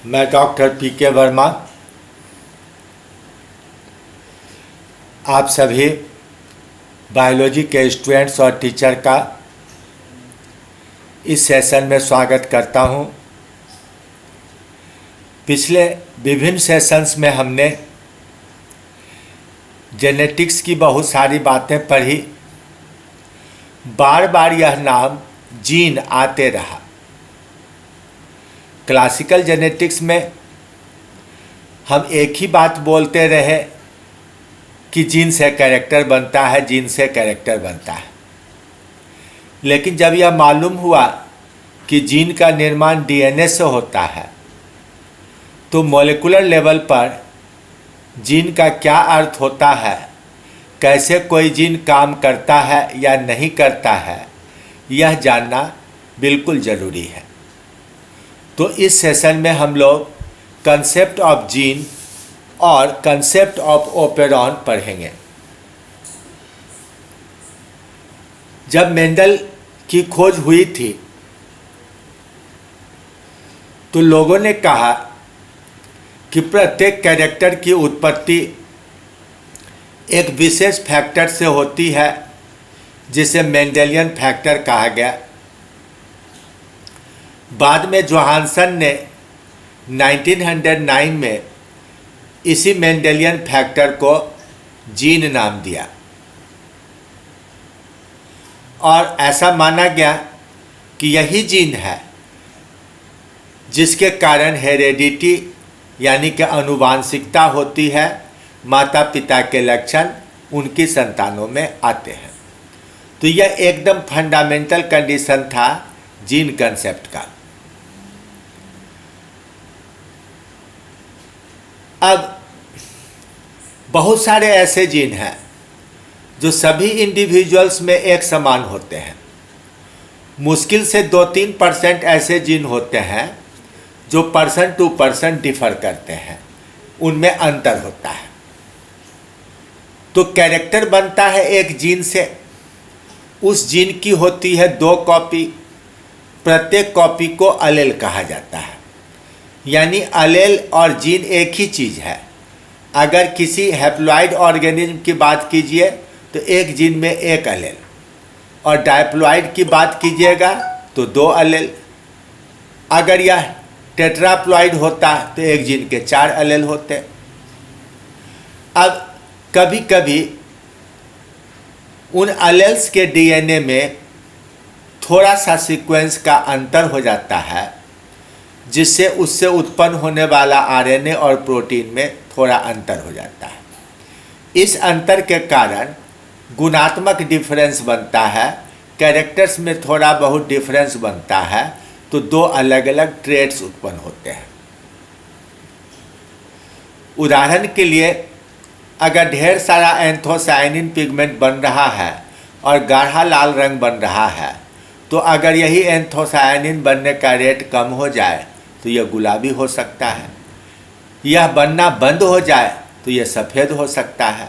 मैं doctor PK. Verma आप सभी बायोलॉजी के स्टूडेंट्स और टीचर का इस सेशन में स्वागत करता हूं। पिछले विभिन्न सेशंस में हमने जेनेटिक्स की बहुत सारी बातें पढ़ी। बार बार यह नाम जीन आते रहा। क्लासिकल जेनेटिक्स में हम एक ही बात बोलते रहे कि जीन से कैरेक्टर बनता है, जीन से कैरेक्टर बनता है। लेकिन जब यह मालूम हुआ कि जीन का निर्माण डीएनए से होता है, तो मॉलिक्यूलर लेवल पर जीन का क्या अर्थ होता है, कैसे कोई जीन काम करता है या नहीं करता है, यह जानना बिल्कुल ज़रूरी है। तो इस सेशन में हम लोग कंसेप्ट ऑफ जीन और कंसेप्ट ऑफ ओपेरॉन पढ़ेंगे। जब मेंडल की खोज हुई थी तो लोगों ने कहा कि प्रत्येक कैरेक्टर की उत्पत्ति एक विशेष फैक्टर से होती है, जिसे मेंडेलियन फैक्टर कहा गया। बाद में जोहानसन ने 1909 में इसी मेंडेलियन फैक्टर को जीन नाम दिया और ऐसा माना गया कि यही जीन है जिसके कारण हेरेडिटी यानी कि आनुवांशिकता होती है। माता पिता के लक्षण उनकी संतानों में आते हैं। तो यह एकदम फंडामेंटल कंडीशन था जीन कंसेप्ट का। अब बहुत सारे ऐसे जीन हैं जो सभी इंडिविजुअल्स में एक समान होते हैं। मुश्किल से 2-3% ऐसे जीन होते हैं जो पर्सन टू पर्सन डिफर करते हैं, उनमें अंतर होता है। तो कैरेक्टर बनता है एक जीन से। उस जीन की होती है 2 कॉपी। प्रत्येक कॉपी को अलेल कहा जाता है, यानी अलेल और जीन एक ही चीज़ है। अगर किसी हैप्लॉइड ऑर्गेनिज्म की बात कीजिए तो एक जीन में 1 अलेल, और डायप्लॉइड की बात कीजिएगा तो 2 अलेल। अगर यह टेट्राप्लॉइड होता तो एक जीन के 4 अलेल होते। अब कभी कभी उन अलेल्स के डीएनए में थोड़ा सा सीक्वेंस का अंतर हो जाता है, जिससे उससे उत्पन्न होने वाला आरएनए और प्रोटीन में थोड़ा अंतर हो जाता है। इस अंतर के कारण गुणात्मक डिफरेंस बनता है, कैरेक्टर्स में थोड़ा बहुत डिफरेंस बनता है, तो 2 अलग अलग ट्रेट्स उत्पन्न होते हैं। उदाहरण के लिए, अगर ढेर सारा एंथोसायनिन पिगमेंट बन रहा है और गाढ़ा लाल रंग बन रहा है, तो अगर यही एंथोसायनिन बनने का रेट कम हो जाए तो यह गुलाबी हो सकता है। यह बनना बंद हो जाए तो यह सफ़ेद हो सकता है।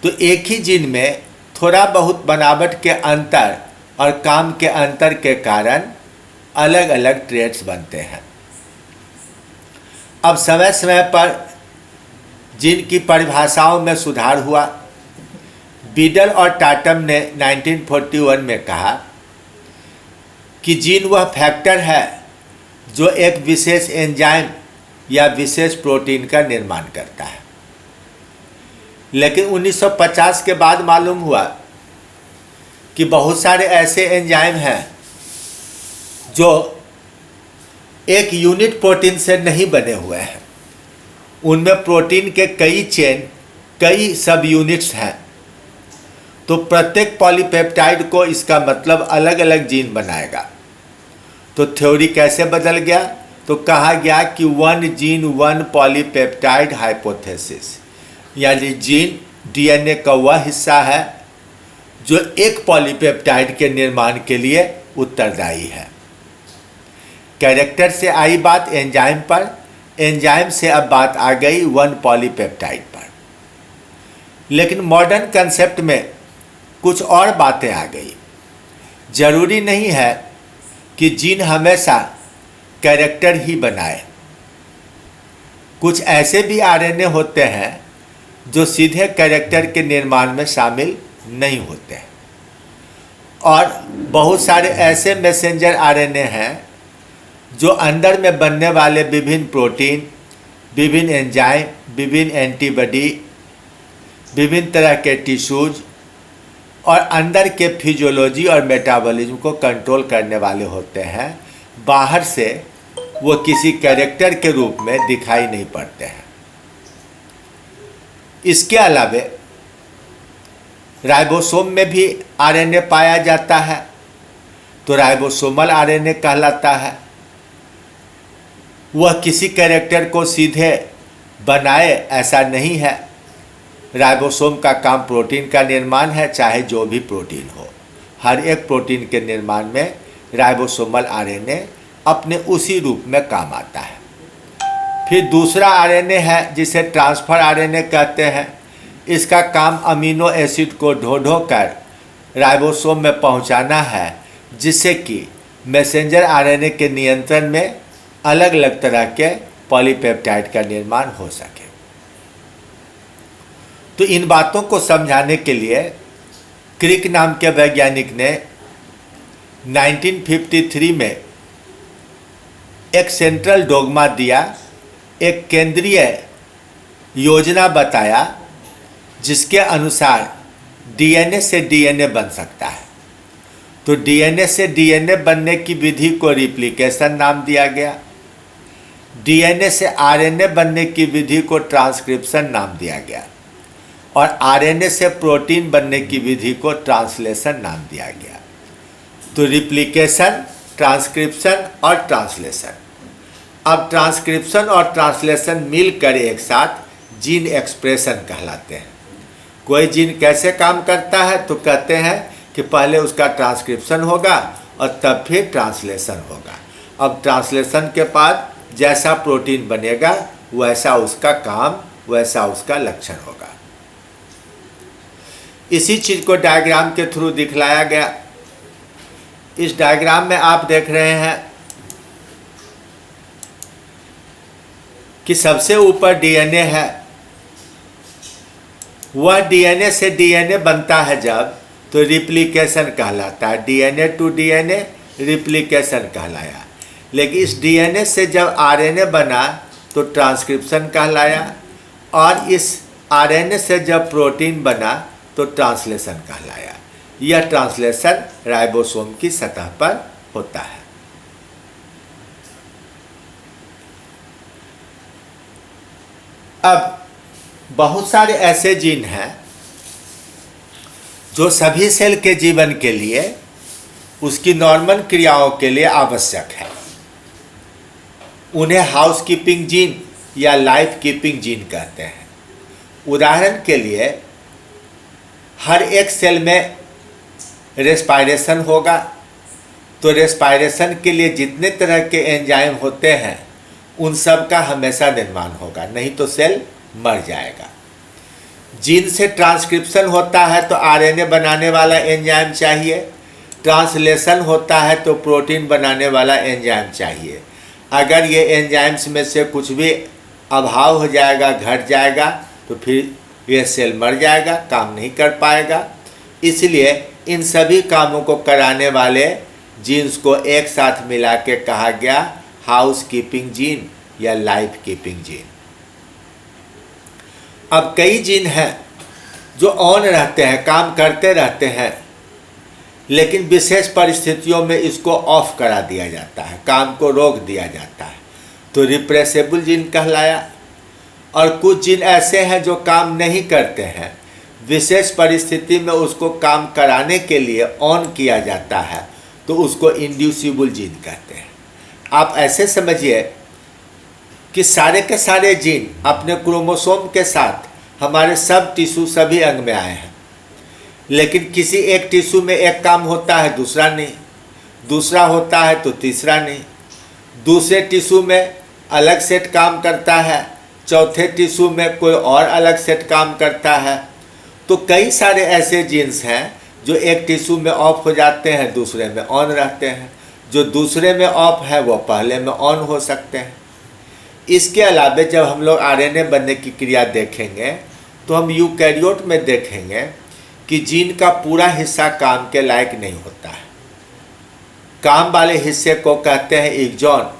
तो एक ही जीन में थोड़ा बहुत बनावट के अंतर और काम के अंतर के कारण अलग अलग ट्रेट्स बनते हैं। अब समय समय पर जीन की परिभाषाओं में सुधार हुआ। बीडल और टाटम ने 1941 में कहा कि जीन वह फैक्टर है जो एक विशेष एंजाइम या विशेष प्रोटीन का निर्माण करता है। लेकिन 1950 के बाद मालूम हुआ कि बहुत सारे ऐसे एंजाइम हैं जो एक यूनिट प्रोटीन से नहीं बने हुए हैं। उनमें प्रोटीन के कई चेन, कई सब यूनिट्स हैं। तो प्रत्येक पॉलीपेप्टाइड को इसका मतलब अलग अलग जीन बनाएगा। तो थ्योरी कैसे बदल गया? तो कहा गया कि 1 जीन 1 पॉलीपेप्टाइड हाइपोथेसिस, यानी जीन डीएनए का वह हिस्सा है जो एक पॉलीपेप्टाइड के निर्माण के लिए उत्तरदायी है। कैरेक्टर से आई बात एंजाइम पर, एंजाइम से अब बात आ गई 1 पॉलीपेप्टाइड पर। लेकिन मॉडर्न कंसेप्ट में कुछ और बातें आ गई। जरूरी नहीं है कि जीन हमेशा कैरेक्टर ही बनाए। कुछ ऐसे भी आरएनए होते हैं जो सीधे कैरेक्टर के निर्माण में शामिल नहीं होते हैं, और बहुत सारे ऐसे मैसेंजर आरएनए हैं जो अंदर में बनने वाले विभिन्न प्रोटीन, विभिन्न एंजाइम, विभिन्न एंटीबॉडी, विभिन्न तरह के टिश्यूज और अंदर के फिजियोलॉजी और मेटाबॉलिज्म को कंट्रोल करने वाले होते हैं। बाहर से वो किसी कैरेक्टर के रूप में दिखाई नहीं पड़ते हैं। इसके अलावा राइबोसोम में भी आरएनए पाया जाता है, तो राइबोसोमल आरएनए कहलाता है। वह किसी कैरेक्टर को सीधे बनाए ऐसा नहीं है। राइबोसोम का काम प्रोटीन का निर्माण है, चाहे जो भी प्रोटीन हो। हर एक प्रोटीन के निर्माण में राइबोसोमल आरएनए अपने उसी रूप में काम आता है। फिर दूसरा आरएनए है जिसे ट्रांसफर आरएनए कहते हैं। इसका काम अमीनो एसिड को ढो ढो कर राइबोसोम में पहुंचाना है, जिससे कि मैसेंजर आरएनए के नियंत्रण में अलग अलग तरह के पॉलीपेप्टाइड का निर्माण हो सके। तो इन बातों को समझाने के लिए क्रिक नाम के वैज्ञानिक ने 1953 में एक सेंट्रल डोगमा दिया, एक केंद्रीय योजना बताया, जिसके अनुसार डीएनए से डीएनए बन सकता है। तो डीएनए से डीएनए बनने की विधि को रिप्लिकेशन नाम दिया गया। डीएनए से आरएनए बनने की विधि को ट्रांसक्रिप्शन नाम दिया गया, और आरएनए से प्रोटीन बनने की विधि को ट्रांसलेशन नाम दिया गया। तो रिप्लिकेशन, ट्रांसक्रिप्शन और ट्रांसलेशन। अब ट्रांसक्रिप्शन और ट्रांसलेशन मिलकर एक साथ जीन एक्सप्रेशन कहलाते हैं। कोई जीन कैसे काम करता है, तो कहते हैं कि पहले उसका ट्रांसक्रिप्शन होगा और तब फिर ट्रांसलेशन होगा। अब ट्रांसलेशन के बाद जैसा प्रोटीन बनेगा वैसा उसका काम, वैसा उसका लक्षण होगा। इसी चीज को डायग्राम के थ्रू दिखलाया गया। इस डायग्राम में आप देख रहे हैं कि सबसे ऊपर डीएनए है। वह डीएनए से डीएनए बनता है जब, तो रिप्लिकेशन कहलाता है। डीएनए टू डीएनए रिप्लिकेशन कहलाया। लेकिन इस डीएनए से जब आरएनए बना तो ट्रांसक्रिप्शन कहलाया, और इस आरएनए से जब प्रोटीन बना तो ट्रांसलेशन कहलाया। यह ट्रांसलेशन राइबोसोम की सतह पर होता है। अब बहुत सारे ऐसे जीन हैं जो सभी सेल के जीवन के लिए, उसकी नॉर्मल क्रियाओं के लिए आवश्यक है। उन्हें हाउस कीपिंग जीन या लाइफ कीपिंग जीन कहते हैं। उदाहरण के लिए, हर एक सेल में रेस्पायरेशन होगा, तो रेस्पायरेशन के लिए जितने तरह के एंजाइम होते हैं उन सब का हमेशा निर्माण होगा, नहीं तो सेल मर जाएगा। जीन से ट्रांसक्रिप्शन होता है तो आरएनए बनाने वाला एंजाइम चाहिए। ट्रांसलेशन होता है तो प्रोटीन बनाने वाला एंजाइम चाहिए। अगर ये एंजाइम्स में से कुछ भी अभाव हो जाएगा, घट जाएगा, तो फिर यह सेल मर जाएगा, काम नहीं कर पाएगा। इसलिए इन सभी कामों को कराने वाले जीन्स को एक साथ मिला के कहा गया हाउस कीपिंग जीन या लाइफ कीपिंग जीन। अब कई जीन हैं जो ऑन रहते हैं, काम करते रहते हैं, लेकिन विशेष परिस्थितियों में इसको ऑफ करा दिया जाता है, काम को रोक दिया जाता है, तो रिप्रेसेबल जीन कहलाया। और कुछ जीन ऐसे हैं जो काम नहीं करते हैं, विशेष परिस्थिति में उसको काम कराने के लिए ऑन किया जाता है, तो उसको इंड्यूसिबल जीन कहते हैं। आप ऐसे समझिए कि सारे के सारे जीन अपने क्रोमोसोम के साथ हमारे सब टिश्यू, सभी अंग में आए हैं, लेकिन किसी एक टिश्यू में एक काम होता है, दूसरा नहीं, दूसरा होता है तो तीसरा नहीं, दूसरे टिश्यू में अलग सेट काम करता है, चौथे टिश्यू में कोई और अलग सेट काम करता है। तो कई सारे ऐसे जीन्स हैं जो एक टिश्यू में ऑफ हो जाते हैं, दूसरे में ऑन रहते हैं। जो दूसरे में ऑफ है वो पहले में ऑन हो सकते हैं। इसके अलावा जब हम लोग आरएनए बनने की क्रिया देखेंगे तो हम यूकैरियोट में देखेंगे कि जीन का पूरा हिस्सा काम के लायक नहीं होता है। काम वाले हिस्से को कहते हैं एक्सॉन,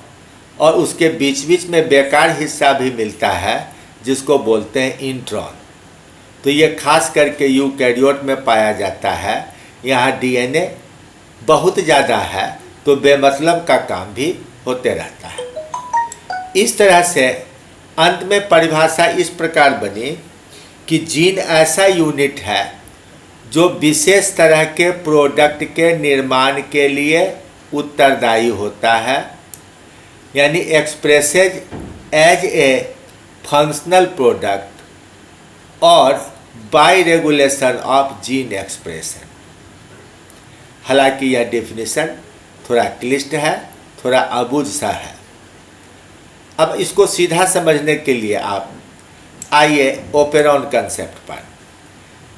और उसके बीच बीच में बेकार हिस्सा भी मिलता है जिसको बोलते हैं इंट्रॉन। तो ये खास करके यूकैरियोट में पाया जाता है। यहाँ डीएनए बहुत ज़्यादा है तो बेमतलब का काम भी होते रहता है। इस तरह से अंत में परिभाषा इस प्रकार बनी कि जीन ऐसा यूनिट है जो विशेष तरह के प्रोडक्ट के निर्माण के लिए उत्तरदायी होता है, यानी expresses as a functional product और by regulation of gene expression. हालांकि यह डेफिनेशन थोड़ा क्लिष्ट है, थोड़ा अबूझ सा है। अब इसको सीधा समझने के लिए आप आइए ओपेरॉन कंसेप्ट पर।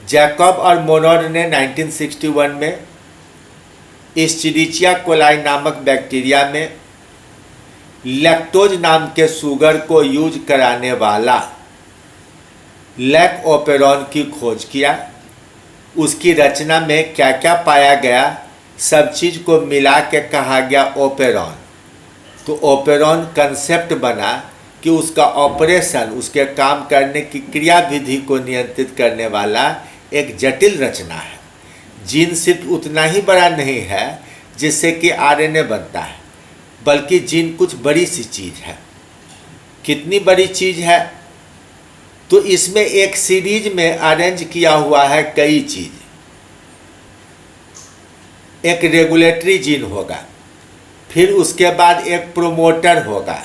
जैकब और मोनोड ने 1961 में एस्चेरिचिया कोलाई नामक बैक्टीरिया में लैक्टोज नाम के शुगर को यूज कराने वाला लैक ओपेरॉन की खोज किया। उसकी रचना में क्या क्या पाया गया, सब चीज़ को मिला के कहा गया ओपेरॉन। तो ओपेरॉन कंसेप्ट बना कि उसका ऑपरेशन, उसके काम करने की क्रिया विधि को नियंत्रित करने वाला एक जटिल रचना है। जीन सिर्फ उतना ही बड़ा नहीं है जिससे कि आरएनए बनता है, बल्कि जीन कुछ बड़ी सी चीज़ है। कितनी बड़ी चीज़ है? तो इसमें एक सीरीज में अरेंज किया हुआ है कई चीज़। एक रेगुलेटरी जीन होगा, फिर उसके बाद एक प्रोमोटर होगा,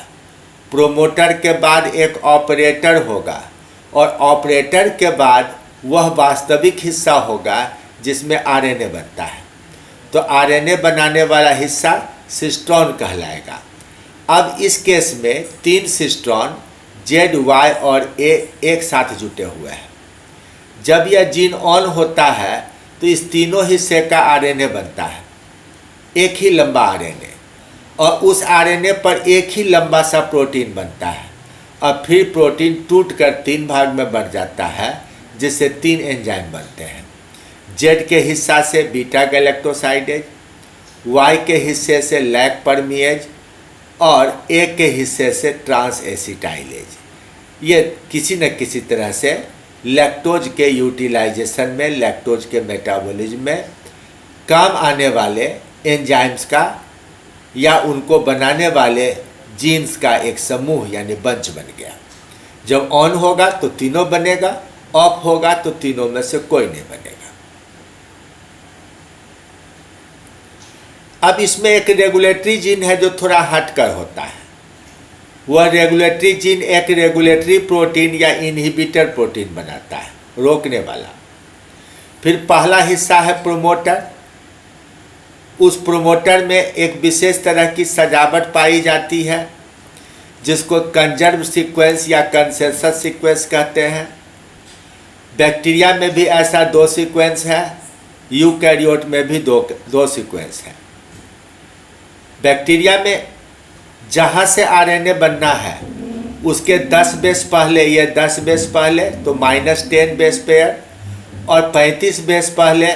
प्रोमोटर के बाद एक ऑपरेटर होगा, और ऑपरेटर के बाद वह वास्तविक हिस्सा होगा जिसमें आरएनए बनता है। तो आरएनए बनाने वाला हिस्सा सिस्ट्रॉन कहलाएगा। अब इस केस में 3 सिस्ट्रॉन जेड, वाई और ए एक साथ जुटे हुए हैं। जब यह जीन ऑन होता है तो इस तीनों हिस्से का आरएनए बनता है, एक ही लंबा आरएनए, और उस आरएनए पर एक ही लंबा सा प्रोटीन बनता है। अब फिर प्रोटीन टूटकर 3 भाग में बढ़ जाता है, जिससे 3 एंजाइम बनते हैं। जेड के हिस्सा से बीटा गैलेक्टोसाइडेज, वाई के हिस्से से लैक परमिएज और ए के हिस्से से ट्रांस एसिटाइलेज। ये किसी न किसी तरह से लैक्टोज के यूटिलाइजेशन में, लैक्टोज के मेटाबॉलिज्म में काम आने वाले एंजाइम्स का या उनको बनाने वाले जीन्स का एक समूह यानी बंच बन गया। जब ऑन होगा तो तीनों बनेगा, ऑफ होगा तो तीनों में से कोई नहीं बनेगा। अब इसमें एक रेगुलेटरी जीन है जो थोड़ा हटकर होता है। वह रेगुलेटरी जीन एक रेगुलेटरी प्रोटीन या इनहिबिटर प्रोटीन बनाता है, रोकने वाला। फिर पहला हिस्सा है प्रोमोटर। उस प्रोमोटर में एक विशेष तरह की सजावट पाई जाती है जिसको कंजर्व सीक्वेंस या कंसेंसस सीक्वेंस कहते हैं। बैक्टीरिया में भी ऐसा 2 सीक्वेंस है, यूकैरियोट में भी दो सीक्वेंस है। बैक्टीरिया में जहाँ से आरएनए बनना है उसके 10 बेस पहले, ये 10 बेस पहले तो -10 बेस पेयर, और 35 बेस पहले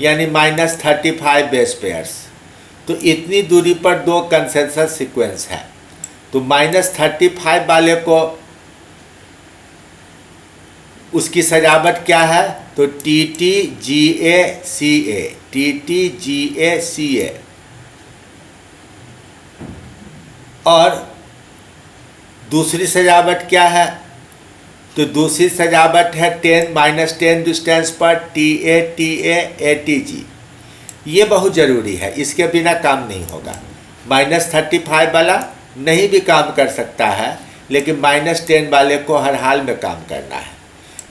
यानी -35 बेस पेयर्स। तो इतनी दूरी पर 2 कंसेंसस सीक्वेंस है। तो -35 वाले को उसकी सजावट क्या है? तो TTGACA, TTGACA। और दूसरी सजावट क्या है? तो दूसरी सजावट है 10 डिस्टेंस पर TATAATG। ये बहुत ज़रूरी है, इसके बिना काम नहीं होगा। -35 वाला नहीं भी काम कर सकता है, लेकिन -10 वाले को हर हाल में काम करना है।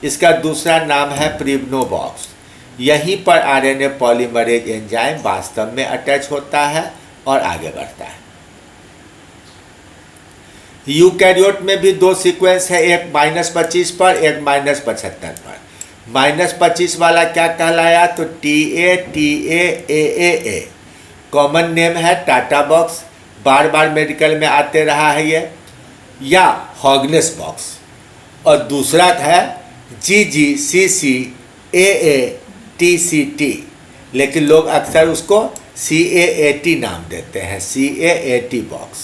इसका दूसरा नाम है प्रिवनोबॉक्स। यहीं पर आरएनए पॉलीमरेज एंजाइम वास्तव में अटैच होता है और आगे बढ़ता है। यूकैरियोट में भी 2 सीक्वेंस है, एक -25 पर, एक -75 पर। -25 वाला क्या कहलाया? तो TATAAA। कॉमन नेम है टाटा बॉक्स, बार बार मेडिकल में आते रहा है ये। या हॉगनेस बॉक्स, और दूसरा है GGCCAATCT, लेकिन लोग अक्सर उसको CAAT नाम देते हैं, CAAT बॉक्स।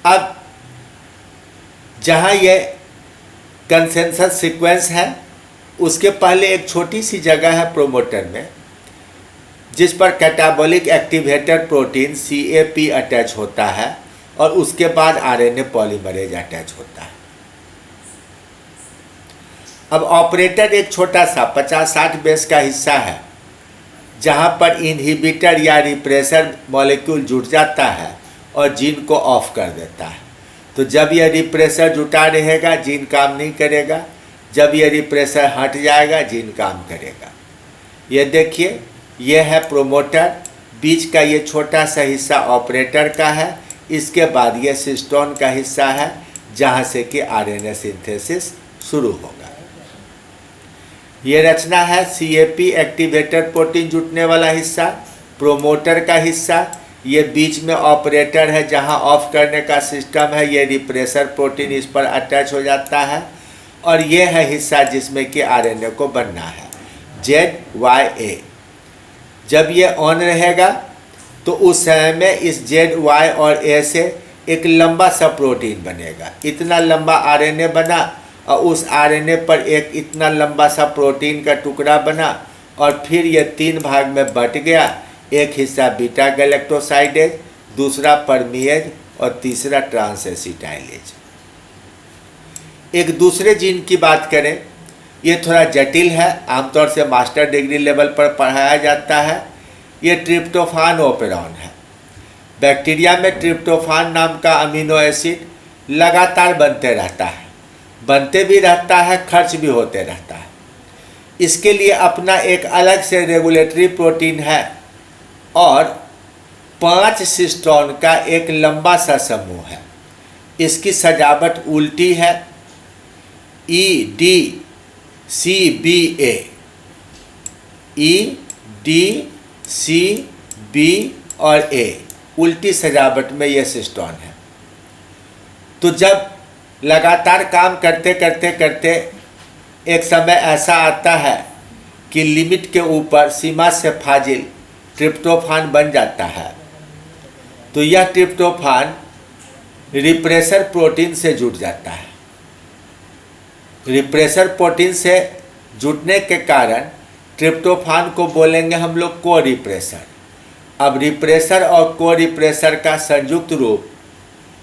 अब जहाँ ये कंसेंसस सीक्वेंस है, उसके पहले एक छोटी सी जगह है प्रोमोटर में, जिस पर catabolic activator protein CAP attach होता है, और उसके बाद RNA पॉलीमरेज अटैच होता है। अब ऑपरेटर एक छोटा सा 50-60 बेस का हिस्सा है, जहाँ पर इनहिबिटर या रिप्रेसर मॉलिक्यूल जुट जाता है और जीन को ऑफ कर देता है। तो जब यह रिप्रेसर जुटा रहेगा, जीन काम नहीं करेगा। जब यह रिप्रेसर हट जाएगा, जीन काम करेगा। ये देखिए, यह है प्रोमोटर, बीच का ये छोटा सा हिस्सा ऑपरेटर का है। इसके बाद ये सिस्टोन का हिस्सा है, जहाँ से कि RNA सिंथेसिस शुरू होगा। ये रचना है CAP एक्टिवेटर प्रोटीन जुटने वाला हिस्सा, प्रोमोटर का हिस्सा, ये बीच में ऑपरेटर है जहां ऑफ करने का सिस्टम है, ये रिप्रेसर प्रोटीन इस पर अटैच हो जाता है, और ये है हिस्सा जिसमें कि RNA को बनना है, ZYA। जब ये ऑन रहेगा तो उस समय में इस ZY और A से एक लंबा सा प्रोटीन बनेगा। इतना लंबा RNA बना, और उस RNA पर एक इतना लंबा सा प्रोटीन का टुकड़ा बना, और फिर यह 3 भाग में बट गया। एक हिस्सा बीटा गैलेक्टोसाइडेज, दूसरा परमीएज, और तीसरा ट्रांसएसिटाइलेज। एक दूसरे जीन की बात करें, ये थोड़ा जटिल है, आमतौर से मास्टर डिग्री लेवल पर पढ़ाया जाता है। ये ट्रिप्टोफान ओपेरॉन है। बैक्टीरिया में ट्रिप्टोफान नाम का अमीनो एसिड लगातार बनते रहता है, बनते भी रहता है, खर्च भी होते रहता है। इसके लिए अपना एक अलग से रेगुलेटरी प्रोटीन है, और 5 सिस्टोन का एक लंबा सा समूह है। इसकी सजावट उल्टी है, EDCBA, EDCB और A, उल्टी सजावट में यह सिस्टोन है। तो जब लगातार काम करते करते करते एक समय ऐसा आता है कि लिमिट के ऊपर, सीमा से फाजिल ट्रिप्टोफान बन जाता है, तो यह ट्रिप्टोफान रिप्रेसर प्रोटीन से जुट जाता है। रिप्रेसर प्रोटीन से जुटने के कारण ट्रिप्टोफान को बोलेंगे हम लोग को रिप्रेसर। अब रिप्रेसर और को रिप्रेसर का संयुक्त रूप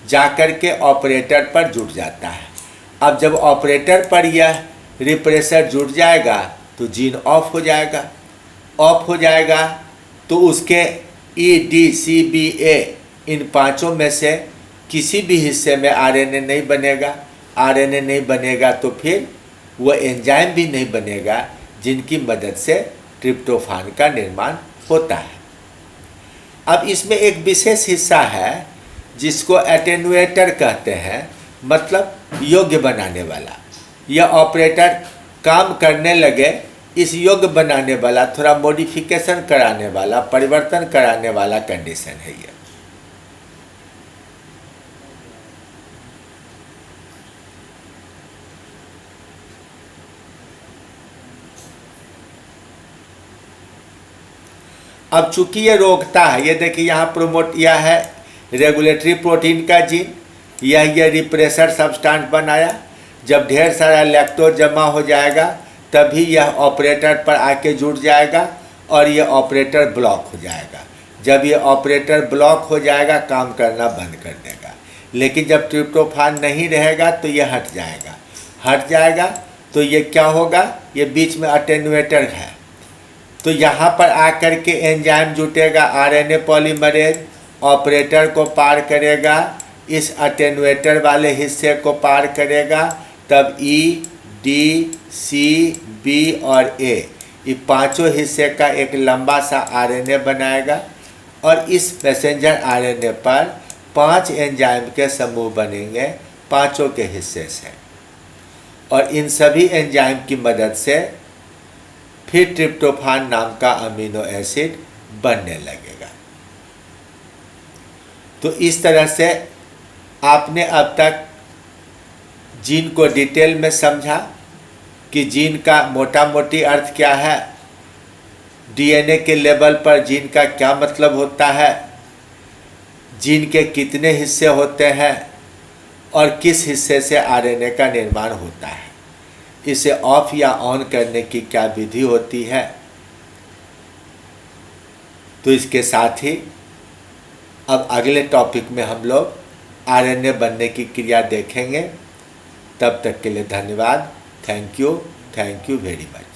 जाकर के ऑपरेटर पर जुट जाता है। अब जब ऑपरेटर पर यह रिप्रेसर जुट जाएगा तो जीन ऑफ हो जाएगा। ऑफ हो जाएगा तो उसके EDCBA इन 5 में से किसी भी हिस्से में RNA नहीं बनेगा। RNA नहीं बनेगा तो फिर वह एंजाइम भी नहीं बनेगा जिनकी मदद से ट्रिप्टोफान का निर्माण होता है। अब इसमें एक विशेष हिस्सा है जिसको एटेन्यूएटर कहते हैं, मतलब योग्य बनाने वाला। यह ऑपरेटर काम करने लगे, इस योग्य बनाने वाला, थोड़ा मॉडिफिकेशन कराने वाला, परिवर्तन कराने वाला कंडीशन है यह। अब चूंकि ये रोकता है, ये देखिए यहाँ प्रोमोट, यह है रेगुलेटरी प्रोटीन का जीन, यह रिप्रेसर सब्सटेंस बनाया। जब ढेर सारा लैक्टोज जमा हो जाएगा तभी यह ऑपरेटर पर आके जुड़ जाएगा और यह ऑपरेटर ब्लॉक हो जाएगा। जब यह ऑपरेटर ब्लॉक हो जाएगा काम करना बंद कर देगा। लेकिन जब ट्रिप्टोफान नहीं रहेगा तो यह हट जाएगा। हट जाएगा तो ये क्या होगा, ये बीच में अटेन्यूएटर है, तो यहाँ पर आकर के एंजाइम जुटेगा, RNA पॉलीमरेज ऑपरेटर को पार करेगा, इस अटेन्यूएटर वाले हिस्से को पार करेगा, तब EDCB और A ये 5 हिस्से का एक लंबा सा RNA बनाएगा और इस मैसेंजर RNA पर 5 एंजाइम के समूह बनेंगे 5 के हिस्से से, और इन सभी एंजाइम की मदद से फिर ट्रिप्टोफान नाम का अमीनो एसिड बनने लगेगा। तो इस तरह से आपने अब तक जीन को डिटेल में समझा कि जीन का मोटा मोटी अर्थ क्या है, डीएनए के लेवल पर जीन का क्या मतलब होता है, जीन के कितने हिस्से होते हैं और किस हिस्से से आरएनए का निर्माण होता है, इसे ऑफ या ऑन करने की क्या विधि होती है। तो इसके साथ ही अब अगले टॉपिक में हम लोग आरएनए बनने की क्रिया देखेंगे। तब तक के लिए धन्यवाद। Thank you very much.